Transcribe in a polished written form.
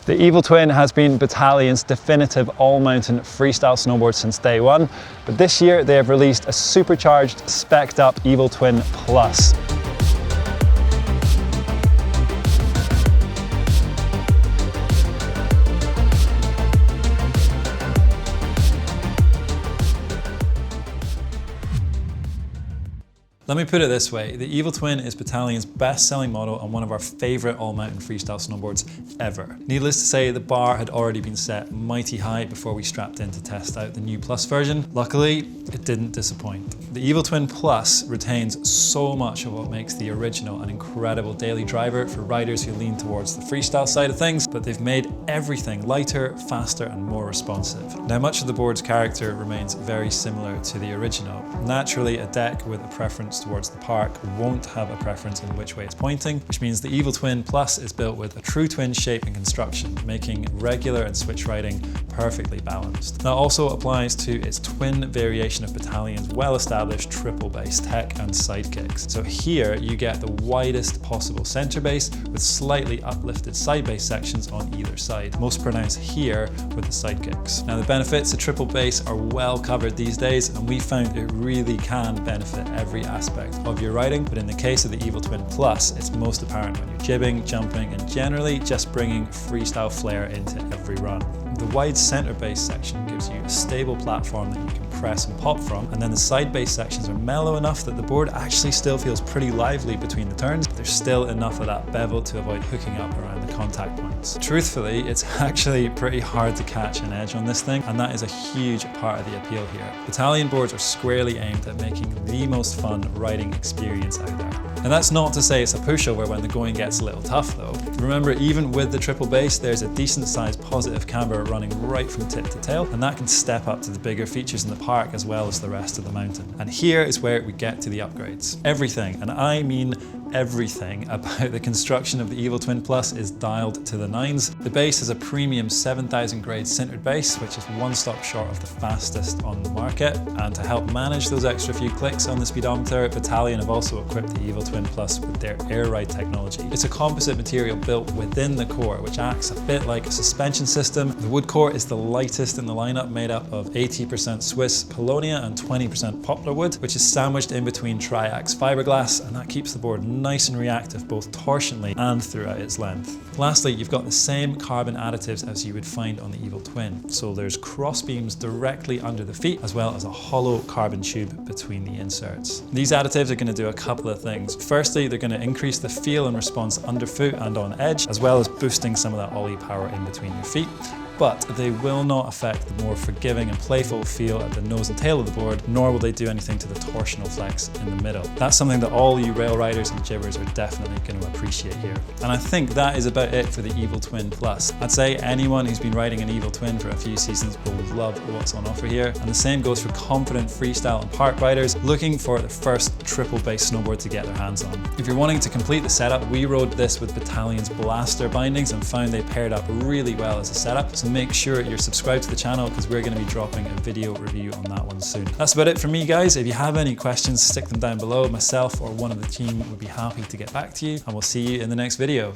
The Evil Twin has been Batalion's definitive all-mountain freestyle snowboard since day one, but this year they have released a supercharged, spec'd up Evil Twin Plus. Let me put it this way, the Evil Twin is Batalion's best-selling model and one of our favourite all-mountain freestyle snowboards ever. Needless to say, the bar had already been set mighty high before we strapped in to test out the new Plus version. Luckily, it didn't disappoint. The Evil Twin Plus retains so much of what makes the original an incredible daily driver for riders who lean towards the freestyle side of things, but they've made everything lighter, faster and more responsive. Now, much of the board's character remains very similar to the original. Naturally, a deck with a preference towards the park won't have a preference in which way it's pointing, which means the Evil Twin Plus is built with a true twin shape and construction, making regular and switch riding perfectly balanced. That also applies to its twin variation of Batalion's well-established triple bass tech and sidekicks. So here you get the widest possible center bass with slightly uplifted side bass sections on either side, most pronounced here with the sidekicks. Now, the benefits of triple bass are well covered these days, and we found it really can benefit every aspect of your riding, but in the case of the Evil Twin Plus, it's most apparent when you're jibbing, jumping, and generally just bringing freestyle flair into every run. The wide center bass section gives you a stable platform that you can press and pop from, and then the side bass sections are mellow enough that the board actually still feels pretty lively between the turns, but there's still enough of that bevel to avoid hooking up around the contact points. Truthfully, it's actually pretty hard to catch an edge on this thing, and that is a huge part of the appeal here. Battalion boards are squarely aimed at making the most fun riding experience out there. And that's not to say it's a pushover when the going gets a little tough though. Remember, even with the triple bass, there's a decent sized positive camber running right from tip to tail, and that can step up to the bigger features in the park as well as the rest of the mountain. And here is where we get to the upgrades. Everything, and I mean everything about the construction of the Evil Twin Plus is dialed to the nines. The bass is a premium 7000 grade sintered bass, which is one stop short of the fastest on the market. And to help manage those extra few clicks on the speedometer, Bataleon have also equipped the Evil Twin Plus with their air ride technology. It's a composite material built within the core, which acts a bit like a suspension system. The wood core is the lightest in the lineup, made up of 80% Swiss Paulownia and 20% poplar wood, which is sandwiched in between Triax fiberglass, and that keeps the board nice and reactive both torsionally and throughout its length. Lastly, you've got the same carbon additives as you would find on the Evil Twin. So there's cross beams directly under the feet, as well as a hollow carbon tube between the inserts. These additives are going to do a couple of things. Firstly, they're going to increase the feel and response underfoot and on edge, as well as boosting some of that ollie power in between your feet. But they will not affect the more forgiving and playful feel at the nose and tail of the board, nor will they do anything to the torsional flex in the middle. That's something that all you rail riders and jibbers are definitely going to appreciate here. And I think that is about it for the Evil Twin Plus. I'd say anyone who's been riding an Evil Twin for a few seasons will love what's on offer here. And the same goes for confident freestyle and park riders looking for the first triple bass snowboard to get their hands on. If you're wanting to complete the setup, we rode this with Batalion's blaster bindings and found they paired up really well as a setup. So make sure you're subscribed to the channel because we're going to be dropping a video review on that one soon. That's about it from me, guys. If you have any questions, stick them down below. Myself or one of the team would be happy to get back to you, and we'll see you in the next video.